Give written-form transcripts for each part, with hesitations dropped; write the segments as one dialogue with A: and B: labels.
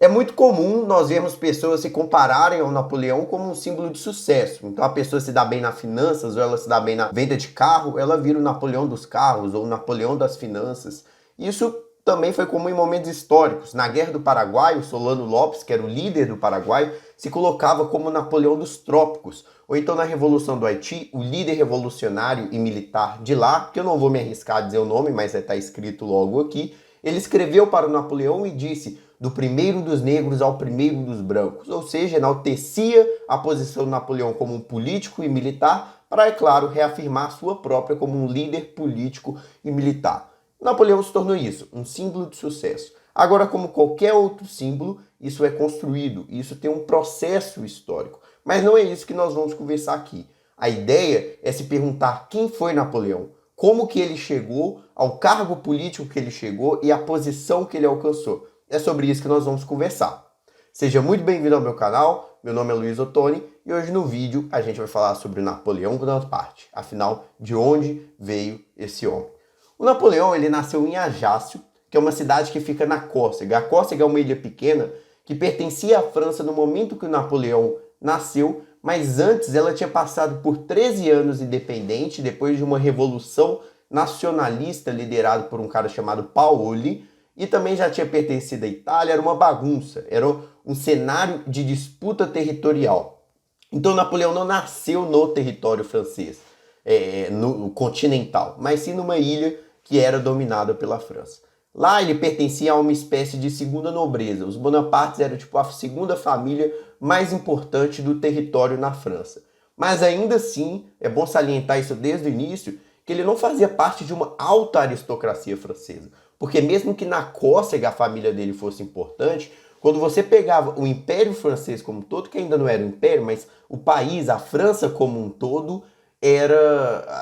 A: É muito comum nós vermos pessoas se compararem ao Napoleão como um símbolo de sucesso. Então a pessoa se dá bem nas finanças, ou ela se dá bem na venda de carro, ela vira o Napoleão dos carros, ou o Napoleão das finanças. Isso também foi comum em momentos históricos. Na Guerra do Paraguai, o Solano Lopes, que era o líder do Paraguai, se colocava como o Napoleão dos trópicos. Ou então na Revolução do Haiti, o líder revolucionário e militar de lá, que eu não vou me arriscar a dizer o nome, mas está escrito logo aqui, ele escreveu para o Napoleão e disse: do primeiro dos negros ao primeiro dos brancos, ou seja, enaltecia a posição de Napoleão como um político e militar para, é claro, reafirmar sua própria como um líder político e militar. Napoleão se tornou isso, um símbolo de sucesso. Agora, como qualquer outro símbolo, isso é construído, isso tem um processo histórico. Mas não é isso que nós vamos conversar aqui. A ideia é se perguntar quem foi Napoleão, como que ele chegou ao cargo político que ele chegou e a posição que ele alcançou. É sobre isso que nós vamos conversar. Seja muito bem-vindo ao meu canal, meu nome é Luiz Ottoni e hoje no vídeo a gente vai falar sobre Napoleão Bonaparte, afinal, de onde veio esse homem. O Napoleão, ele nasceu em Ajaccio, que é uma cidade que fica na Córcega. A Córcega é uma ilha pequena que pertencia à França no momento que o Napoleão nasceu, mas antes ela tinha passado por 13 anos independente, depois de uma revolução nacionalista liderada por um cara chamado Paoli, e também já tinha pertencido à Itália, era uma bagunça, era um cenário de disputa territorial. Então Napoleão não nasceu no território francês, no continental, mas sim numa ilha que era dominada pela França. Lá ele pertencia a uma espécie de segunda nobreza. Os Bonapartes eram tipo a segunda família mais importante do território na França. Mas ainda assim, é bom salientar isso desde o início, que ele não fazia parte de uma alta aristocracia francesa. Porque mesmo que na Córcega a família dele fosse importante, quando você pegava o Império Francês como um todo, que ainda não era um império, mas o país, a França como um todo,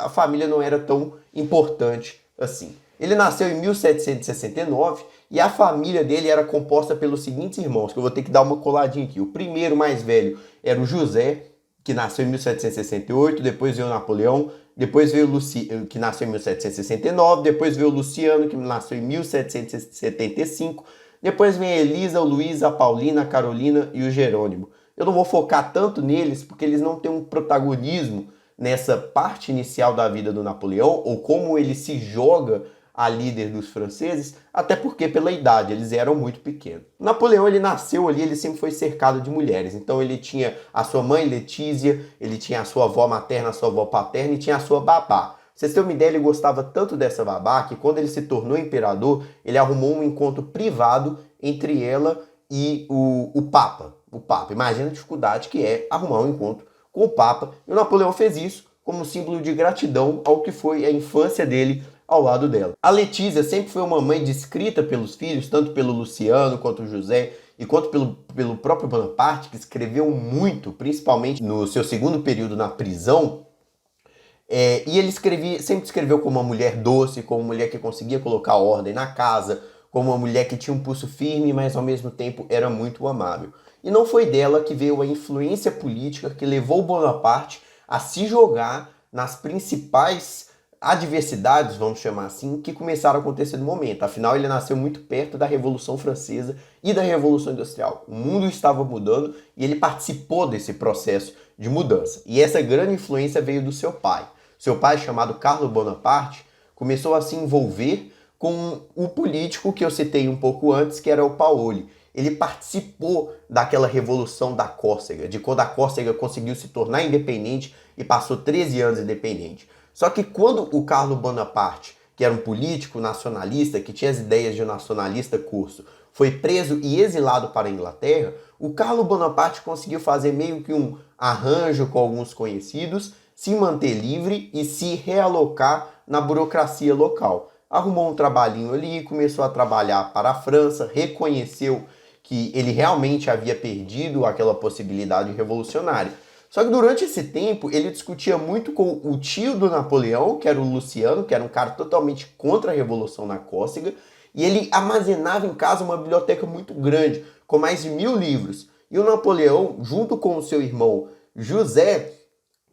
A: a família não era tão importante assim. Ele nasceu em 1769 e a família dele era composta pelos seguintes irmãos, que eu vou ter que dar uma coladinha aqui. O primeiro mais velho era o José, que nasceu em 1768, depois veio o Napoleão, depois veio o Luciano, que nasceu em 1769, depois veio o Luciano, que nasceu em 1775, depois vem a Elisa, o Luiz, a Paulina, a Carolina e o Jerônimo. Eu não vou focar tanto neles, porque eles não têm um protagonismo nessa parte inicial da vida do Napoleão, ou como ele se joga a líder dos franceses, até porque pela idade, eles eram muito pequenos. Napoleão, ele nasceu ali, ele sempre foi cercado de mulheres, então ele tinha a sua mãe Letícia, ele tinha a sua avó materna, a sua avó paterna e tinha a sua babá. Pra vocês terem uma ideia, ele gostava tanto dessa babá que quando ele se tornou imperador, ele arrumou um encontro privado entre ela e o Papa. O Papa, imagina a dificuldade que é arrumar um encontro com o Papa, e o Napoleão fez isso como símbolo de gratidão ao que foi a infância dele ao lado dela. A Letícia sempre foi uma mãe descrita pelos filhos, tanto pelo Luciano quanto o José, e quanto pelo próprio Bonaparte, que escreveu muito, principalmente no seu segundo período na prisão, e ele sempre escreveu como uma mulher doce, como uma mulher que conseguia colocar ordem na casa, como uma mulher que tinha um pulso firme, mas ao mesmo tempo era muito amável. E não foi dela que veio a influência política que levou Bonaparte a se jogar nas principais adversidades, vamos chamar assim, que começaram a acontecer no momento. Afinal, ele nasceu muito perto da Revolução Francesa e da Revolução Industrial. O mundo estava mudando e ele participou desse processo de mudança. E essa grande influência veio do seu pai. Seu pai, chamado Carlo Bonaparte, começou a se envolver com o político que eu citei um pouco antes, que era o Paoli. Ele participou daquela revolução da Córcega, de quando a Córcega conseguiu se tornar independente e passou 13 anos independente. Só que quando o Carlo Bonaparte, que era um político nacionalista, que tinha as ideias de um nacionalista curso, foi preso e exilado para a Inglaterra, o Carlo Bonaparte conseguiu fazer meio que um arranjo com alguns conhecidos, se manter livre e se realocar na burocracia local. Arrumou um trabalhinho ali, começou a trabalhar para a França, reconheceu que ele realmente havia perdido aquela possibilidade revolucionária. Só que durante esse tempo ele discutia muito com o tio do Napoleão, que era o Luciano, que era um cara totalmente contra a Revolução na Córcega, e ele armazenava em casa uma biblioteca muito grande, com mais de 1000 livros. E o Napoleão, junto com o seu irmão José,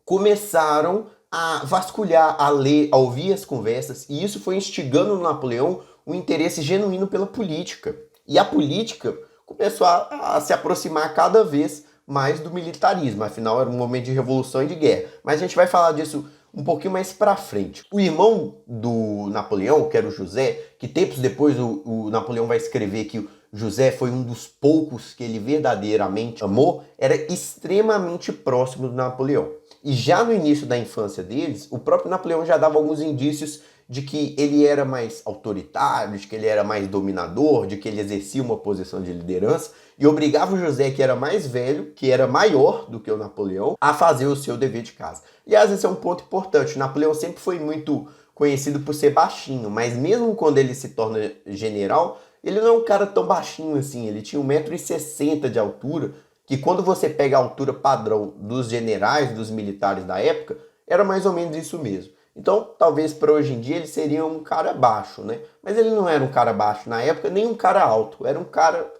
A: começaram a vasculhar, a ler, a ouvir as conversas, e isso foi instigando no Napoleão um interesse genuíno pela política. E a política começou a se aproximar cada vez mais do militarismo. Afinal, era um momento de revolução e de guerra. Mas a gente vai falar disso um pouquinho mais pra frente. O irmão do Napoleão, que era o José, que tempos depois o Napoleão vai escrever que o José foi um dos poucos que ele verdadeiramente amou, era extremamente próximo do Napoleão. E já no início da infância deles, o próprio Napoleão já dava alguns indícios de que ele era mais autoritário, de que ele era mais dominador, de que ele exercia uma posição de liderança e obrigava o José, que era mais velho, que era maior do que o Napoleão, a fazer o seu dever de casa. E às vezes é um ponto importante. O Napoleão sempre foi muito conhecido por ser baixinho, mas mesmo quando ele se torna general, ele não é um cara tão baixinho assim. Ele tinha 1,60 m de altura, que quando você pega a altura padrão dos generais, dos militares da época, era mais ou menos isso mesmo. Então, talvez para hoje em dia ele seria um cara baixo, né? Mas ele não era um cara baixo na época, nem um cara alto. Era um cara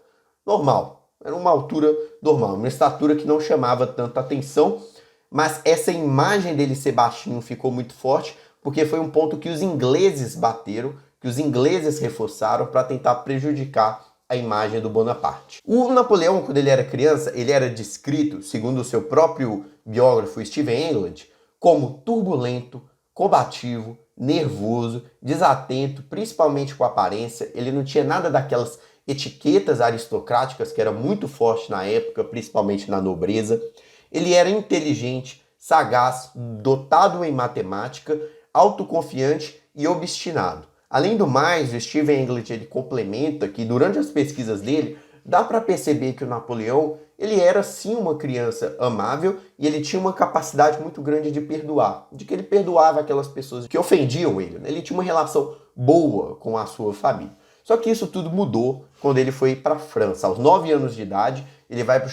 A: normal. Era uma altura normal, uma estatura que não chamava tanta atenção. Mas essa imagem dele ser baixinho ficou muito forte, porque foi um ponto que os ingleses bateram, que os ingleses reforçaram para tentar prejudicar a imagem do Bonaparte. O Napoleão, quando ele era criança, ele era descrito, segundo o seu próprio biógrafo Stephen England, como turbulento, combativo, nervoso, desatento, principalmente com a aparência. Ele não tinha nada daquelas etiquetas aristocráticas que era muito forte na época, principalmente na nobreza. Ele era inteligente, sagaz, dotado em matemática, autoconfiante e obstinado. Além do mais, o Stephen England ele complementa que durante as pesquisas dele, dá para perceber que o Napoleão ele era sim uma criança amável e ele tinha uma capacidade muito grande de perdoar, de que ele perdoava aquelas pessoas que ofendiam ele, né? Ele tinha uma relação boa com a sua família. Só que isso tudo mudou quando ele foi para a França. Aos 9 anos de idade, ele vai para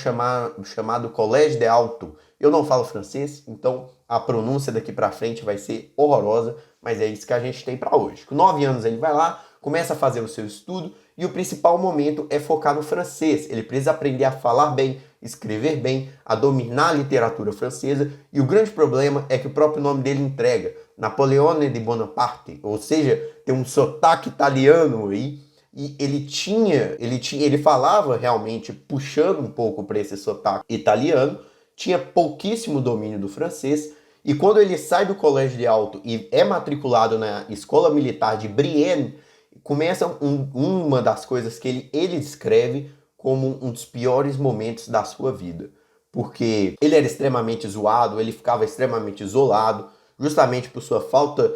A: o chamado Collège des Altos. Eu não falo francês, então a pronúncia daqui para frente vai ser horrorosa, mas é isso que a gente tem para hoje. Com 9 anos ele vai lá, começa a fazer o seu estudo e o principal momento é focar no francês. Ele precisa aprender a falar bem, escrever bem, a dominar a literatura francesa e o grande problema é que o próprio nome dele entrega, Napoleone de Bonaparte, ou seja, tem um sotaque italiano aí e ele falava realmente puxando um pouco para esse sotaque italiano, tinha pouquíssimo domínio do francês. E quando ele sai do Colégio de Alto e é matriculado na Escola Militar de Brienne, começa uma das coisas que ele descreve como um dos piores momentos da sua vida. Porque ele era extremamente zoado, ele ficava extremamente isolado, justamente por sua falta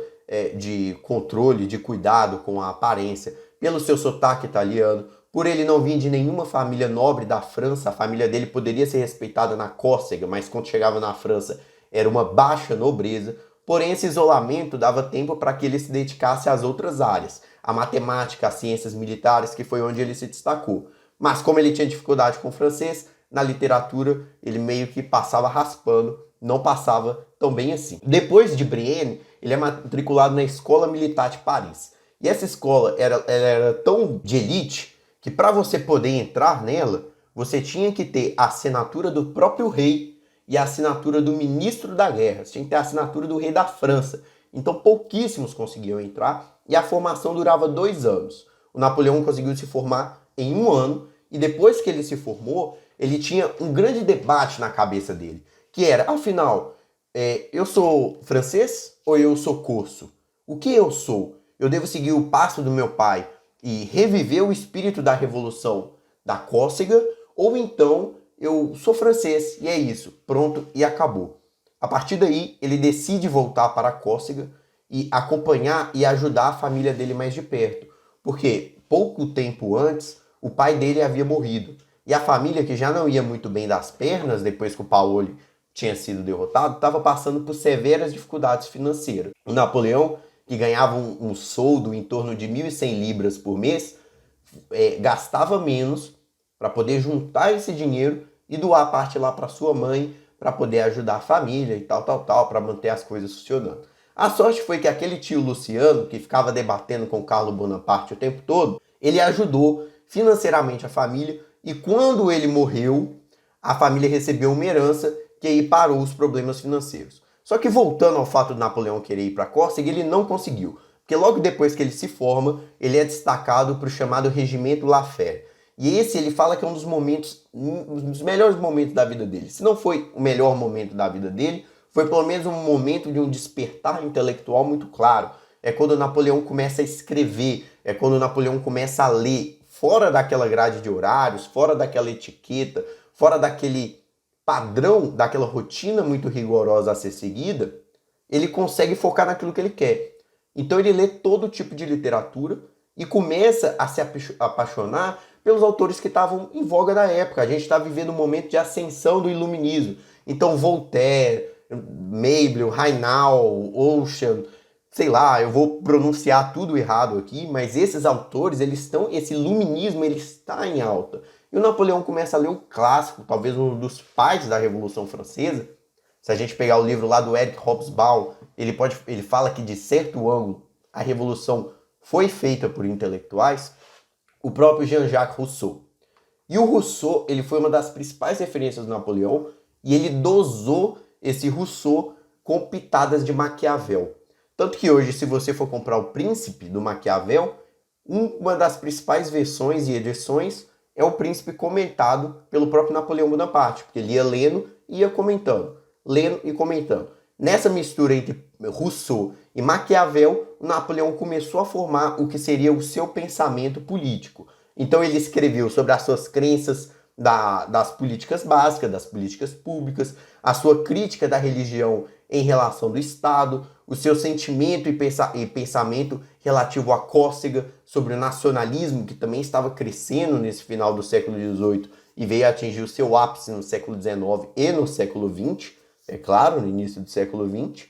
A: de controle, de cuidado com a aparência, pelo seu sotaque italiano, por ele não vir de nenhuma família nobre da França. A família dele poderia ser respeitada na Córcega, mas quando chegava na França era uma baixa nobreza, porém esse isolamento dava tempo para que ele se dedicasse às outras áreas, a matemática, as ciências militares, que foi onde ele se destacou. Mas como ele tinha dificuldade com o francês, na literatura ele meio que passava raspando, não passava tão bem assim. Depois de Brienne, ele é matriculado na Escola Militar de Paris. E essa escola era tão de elite que para você poder entrar nela, você tinha que ter a assinatura do próprio rei e a assinatura do ministro da guerra. Você tinha que ter a assinatura do rei da França. Então pouquíssimos conseguiam entrar e a formação durava 2 anos. O Napoleão conseguiu se formar em 1 ano e depois que ele se formou, ele tinha um grande debate na cabeça dele, que era, afinal, eu sou francês ou eu sou corso? O que eu sou? Eu devo seguir o passo do meu pai e reviver o espírito da Revolução da Córcega, ou então eu sou francês e é isso, pronto e acabou. A partir daí, ele decide voltar para a Córcega e acompanhar e ajudar a família dele mais de perto, porque pouco tempo antes, o pai dele havia morrido. E a família, que já não ia muito bem das pernas depois que o Paoli tinha sido derrotado, estava passando por severas dificuldades financeiras. O Napoleão, que ganhava um soldo em torno de 1.100 libras por mês, gastava menos para poder juntar esse dinheiro e doar parte lá para sua mãe, para poder ajudar a família e tal, para manter as coisas funcionando. A sorte foi que aquele tio Luciano, que ficava debatendo com Carlo Bonaparte o tempo todo, ele ajudou financeiramente a família e quando ele morreu, a família recebeu uma herança que aí parou os problemas financeiros. Só que voltando ao fato de Napoleão querer ir para a Córcega, ele não conseguiu, porque logo depois que ele se forma, ele é destacado para o chamado Regimento Lafayette. E esse ele fala que é um dos melhores momentos da vida dele. Se não foi o melhor momento da vida dele, foi pelo menos um momento de um despertar intelectual muito claro. É quando Napoleão começa a escrever, é quando Napoleão começa a ler, fora daquela grade de horários, fora daquela etiqueta, fora daquele padrão, daquela rotina muito rigorosa a ser seguida, ele consegue focar naquilo que ele quer. Então ele lê todo tipo de literatura e começa a se apaixonar pelos autores que estavam em voga da época. A gente está vivendo um momento de ascensão do iluminismo. Então Voltaire, Mabel, Rainal, Ocean, sei lá, eu vou pronunciar tudo errado aqui, mas esses autores, esse iluminismo, ele está em alta. E o Napoleão começa a ler o clássico, talvez um dos pais da Revolução Francesa. Se a gente pegar o livro lá do Eric Hobsbawm, ele fala que de certo ângulo a Revolução foi feita por intelectuais, o próprio Jean-Jacques Rousseau. E o Rousseau, ele foi uma das principais referências do Napoleão, e ele dosou esse Rousseau com pitadas de Maquiavel. Tanto que hoje, se você for comprar o Príncipe do Maquiavel, uma das principais versões e edições é o Príncipe comentado pelo próprio Napoleão Bonaparte, porque ele ia lendo e ia comentando, lendo e comentando. Nessa mistura entre Rousseau e Maquiavel, Napoleão começou a formar o que seria o seu pensamento político. Então ele escreveu sobre as suas crenças das políticas básicas, das políticas públicas, a sua crítica da religião em relação do Estado, o seu sentimento e pensamento relativo à Córcega, sobre o nacionalismo que também estava crescendo nesse final do século XVIII e veio a atingir o seu ápice no século XIX e no século XX, é claro, no início do século XX,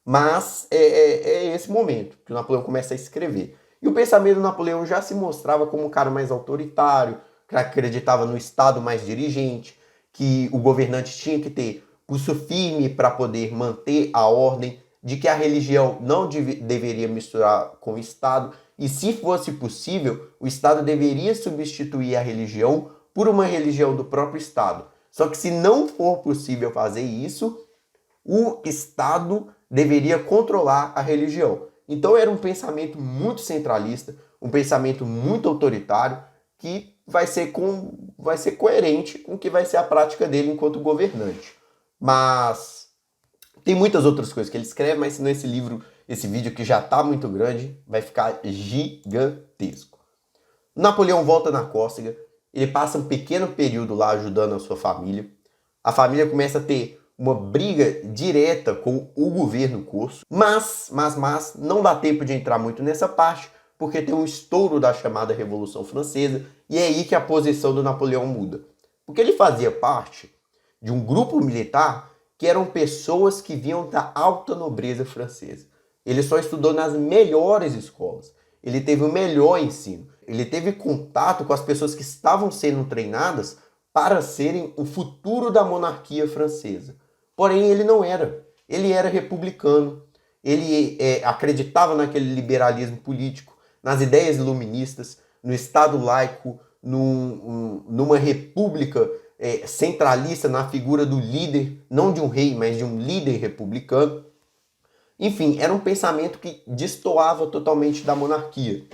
A: mas é esse momento que o Napoleão começa a escrever. E o pensamento do Napoleão já se mostrava como um cara mais autoritário, que acreditava no Estado mais dirigente, que o governante tinha que ter pulso firme para poder manter a ordem, de que a religião não deveria misturar com o Estado, e se fosse possível, o Estado deveria substituir a religião por uma religião do próprio Estado. Só que se não for possível fazer isso, o Estado deveria controlar a religião. Então era um pensamento muito centralista, um pensamento muito autoritário, que vai ser coerente com o que vai ser a prática dele enquanto governante. Mas tem muitas outras coisas que ele escreve, mas senão esse vídeo que já está muito grande, vai ficar gigantesco. Napoleão volta na Córcega, ele passa um pequeno período lá ajudando a sua família. A família começa a ter uma briga direta com o governo corso, mas não dá tempo de entrar muito nessa parte, porque tem um estouro da chamada Revolução Francesa, e é aí que a posição do Napoleão muda. Porque ele fazia parte de um grupo militar que eram pessoas que vinham da alta nobreza francesa. Ele só estudou nas melhores escolas. Ele teve o melhor ensino. Ele teve contato com as pessoas que estavam sendo treinadas para serem o futuro da monarquia francesa. Porém, ele não era. Ele era republicano. Ele acreditava naquele liberalismo político, nas ideias iluministas, no Estado laico, numa república centralista, na figura do líder, não de um rei, mas de um líder republicano. Enfim, era um pensamento que destoava totalmente da monarquia.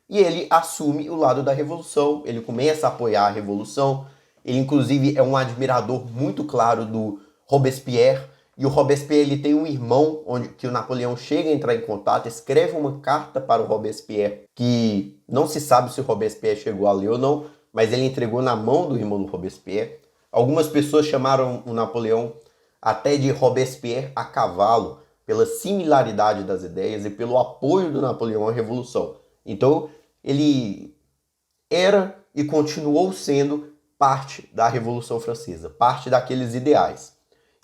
A: E ele assume o lado da revolução, ele começa a apoiar a revolução, ele inclusive é um admirador muito claro do Robespierre, e o Robespierre ele tem um irmão que o Napoleão chega a entrar em contato, escreve uma carta para o Robespierre, que não se sabe se o Robespierre chegou a ler ou não, mas ele entregou na mão do irmão do Robespierre. Algumas pessoas chamaram o Napoleão até de Robespierre a cavalo, pela similaridade das ideias e pelo apoio do Napoleão à Revolução. Então, ele era e continuou sendo parte da Revolução Francesa, parte daqueles ideais.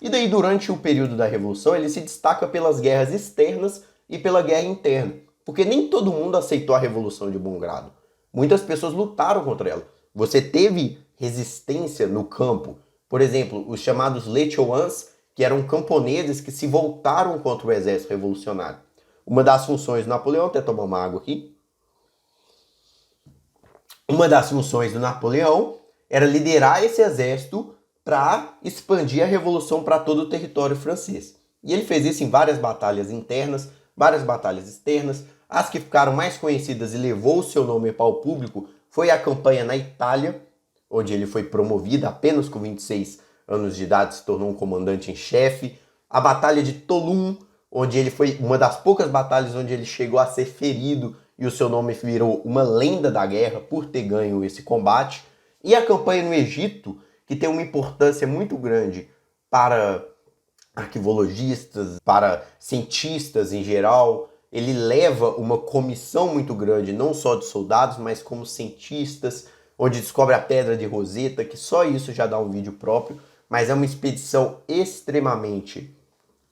A: E daí, durante o período da Revolução, ele se destaca pelas guerras externas e pela guerra interna, porque nem todo mundo aceitou a Revolução de bom grado. Muitas pessoas lutaram contra ela. Você teve resistência no campo. Por exemplo, os chamados Les Chouans, que eram camponeses que se voltaram contra o exército revolucionário. Uma das funções do Napoleão, até tomar uma água aqui, uma das funções do Napoleão era liderar esse exército para expandir a revolução para todo o território francês. E ele fez isso em várias batalhas internas, várias batalhas externas. As que ficaram mais conhecidas e levou o seu nome para o público foi a campanha na Itália, onde ele foi promovido apenas com 26 anos de idade, se tornou um comandante em chefe. A Batalha de Toulon, onde ele foi uma das poucas batalhas onde ele chegou a ser ferido e o seu nome virou uma lenda da guerra por ter ganho esse combate. E a campanha no Egito, que tem uma importância muito grande para arquivologistas, para cientistas em geral. Ele leva uma comissão muito grande, não só de soldados, mas como cientistas, onde descobre a Pedra de Roseta, que só isso já dá um vídeo próprio, mas é uma expedição extremamente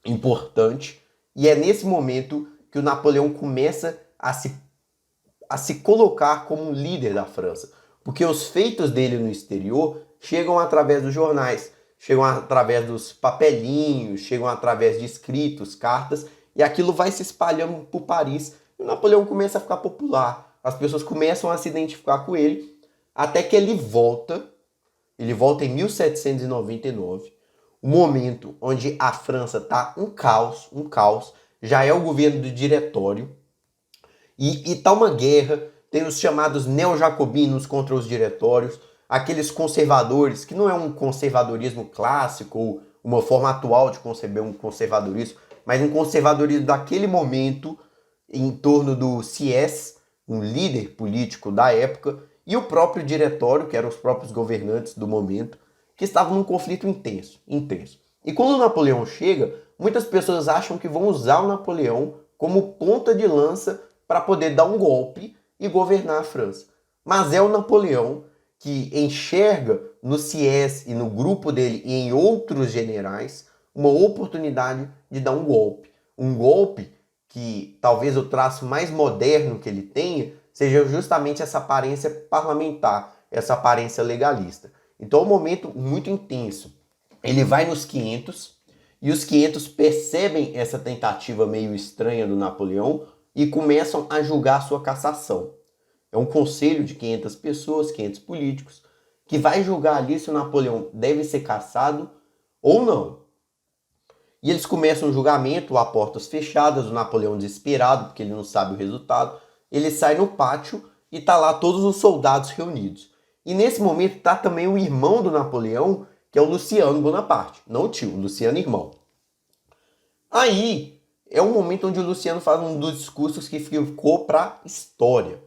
A: importante. E é nesse momento que o Napoleão começa a se colocar como líder da França, porque os feitos dele no exterior chegam através dos jornais, chegam através dos papelinhos, chegam através de escritos, cartas, e aquilo vai se espalhando por Paris, e o Napoleão começa a ficar popular, as pessoas começam a se identificar com ele, até que ele volta em 1799, o momento onde a França está um caos, já é o governo do diretório, e tá uma guerra, tem os chamados neo-jacobinos contra os diretórios, aqueles conservadores, que não é um conservadorismo clássico ou uma forma atual de conceber um conservadorismo, mas um conservadorismo daquele momento em torno do Sieyès, um líder político da época, e o próprio diretório, que eram os próprios governantes do momento, que estavam num conflito intenso. E quando o Napoleão chega, muitas pessoas acham que vão usar o Napoleão como ponta de lança para poder dar um golpe e governar a França. Mas é o Napoleão que enxerga no Sieyès e no grupo dele e em outros generais uma oportunidade de dar um golpe. Um golpe que talvez o traço mais moderno que ele tenha seja justamente essa aparência parlamentar, essa aparência legalista. Então é um momento muito intenso. Ele vai nos 500 e os 500 percebem essa tentativa meio estranha do Napoleão e começam a julgar a sua cassação. É um conselho de 500 pessoas, 500 políticos, que vai julgar ali se o Napoleão deve ser cassado ou não. E eles começam o julgamento a portas fechadas, o Napoleão desesperado, porque ele não sabe o resultado. Ele sai no pátio e tá lá todos os soldados reunidos. E nesse momento tá também o irmão do Napoleão, que é o Luciano Bonaparte. Não o tio, o Luciano irmão. Aí é um momento onde o Luciano faz um dos discursos que ficou para a história.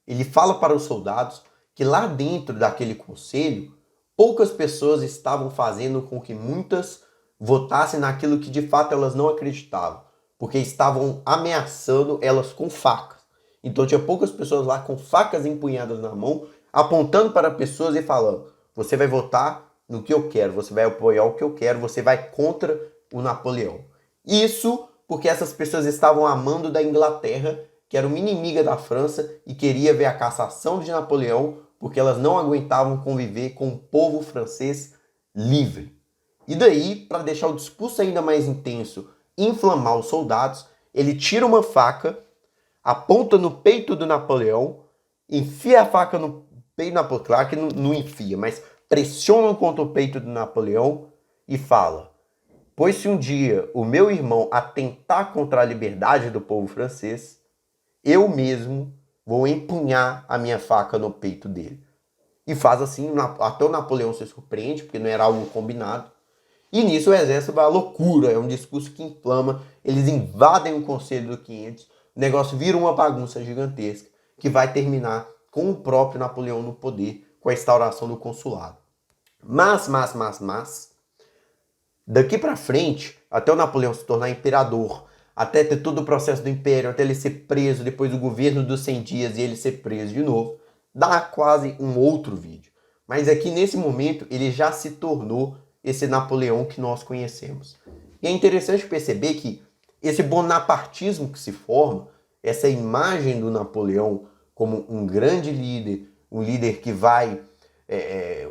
A: Ele fala para os soldados que lá dentro daquele conselho, poucas pessoas estavam fazendo com que muitas votassem naquilo que de fato elas não acreditavam, porque estavam ameaçando elas com facas. Então tinha poucas pessoas lá com facas empunhadas na mão, apontando para pessoas e falando: você vai votar no que eu quero, você vai apoiar o que eu quero, você vai contra o Napoleão. Isso porque essas pessoas estavam amando da Inglaterra, que era uma inimiga da França e queria ver a cassação de Napoleão, porque elas não aguentavam conviver com o povo francês livre. E daí, para deixar o discurso ainda mais intenso, inflamar os soldados, ele tira uma faca, aponta no peito do Napoleão, enfia a faca no peito do Napoleão, claro que não enfia, mas pressiona contra o peito do Napoleão e fala: pois se um dia o meu irmão atentar contra a liberdade do povo francês, eu mesmo vou empunhar a minha faca no peito dele. E faz assim, até o Napoleão se surpreende, porque não era algo combinado. E nisso o exército vai à loucura, é um discurso que inflama, eles invadem o Conselho do 500, o negócio vira uma bagunça gigantesca, que vai terminar com o próprio Napoleão no poder, com a instauração do consulado. Mas, daqui para frente, até o Napoleão se tornar imperador, até ter todo o processo do império, até ele ser preso, depois do governo dos 100 dias e ele ser preso de novo, dá quase um outro vídeo. Mas aqui nesse momento ele já se tornou esse Napoleão que nós conhecemos. E é interessante perceber que esse bonapartismo que se forma, essa imagem do Napoleão como um grande líder, um líder que vai,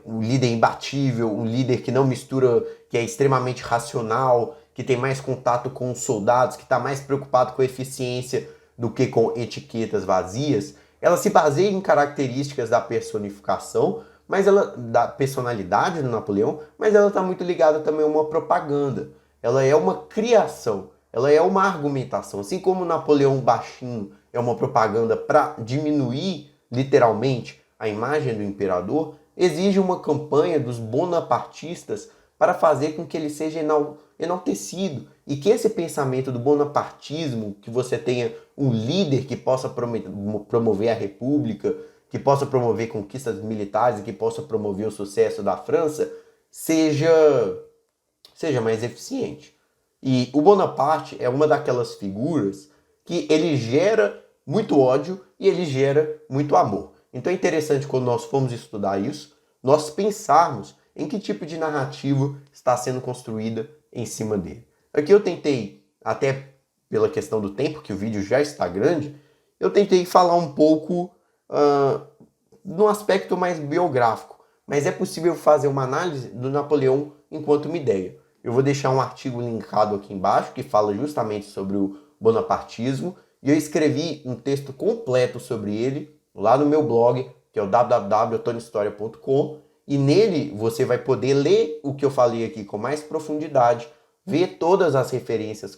A: um líder imbatível, um líder que não mistura, que é extremamente racional, que tem mais contato com os soldados, que está mais preocupado com a eficiência do que com etiquetas vazias, ela se baseia em características da personificação, mas ela da personalidade do Napoleão, mas ela está muito ligada também a uma propaganda. Ela é uma criação, ela é uma argumentação. Assim como o Napoleão baixinho é uma propaganda para diminuir, literalmente, a imagem do imperador, exige uma campanha dos bonapartistas para fazer com que ele seja enaltecido e que esse pensamento do bonapartismo, que você tenha um líder que possa promover a república, que possa promover conquistas militares e que possa promover o sucesso da França, seja mais eficiente. E o Bonaparte é uma daquelas figuras que ele gera muito ódio e ele gera muito amor. Então é interessante, quando nós formos estudar isso, nós pensarmos em que tipo de narrativa está sendo construída em cima dele. Aqui eu tentei, até pela questão do tempo, que o vídeo já está grande, eu tentei falar um pouco no aspecto mais biográfico, mas é possível fazer uma análise do Napoleão enquanto uma ideia. Eu vou deixar um artigo linkado aqui embaixo que fala justamente sobre o bonapartismo, e eu escrevi um texto completo sobre ele lá no meu blog, que é o www.otonihistoria.com, e nele você vai poder ler o que eu falei aqui com mais profundidade, ver todas as referências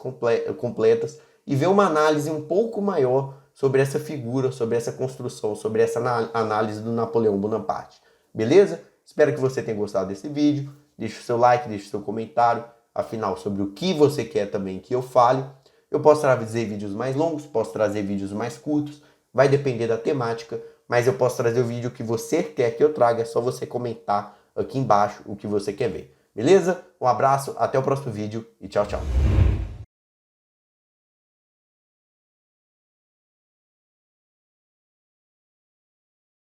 A: completas e ver uma análise um pouco maior sobre essa figura, sobre essa construção, sobre essa análise do Napoleão Bonaparte. Beleza? Espero que você tenha gostado desse vídeo. Deixe o seu like, deixe o seu comentário, afinal, sobre o que você quer também que eu fale. Eu posso trazer vídeos mais longos, posso trazer vídeos mais curtos, vai depender da temática, mas eu posso trazer o vídeo que você quer que eu traga, é só você comentar aqui embaixo o que você quer ver. Beleza? Um abraço, até o próximo vídeo e tchau, tchau.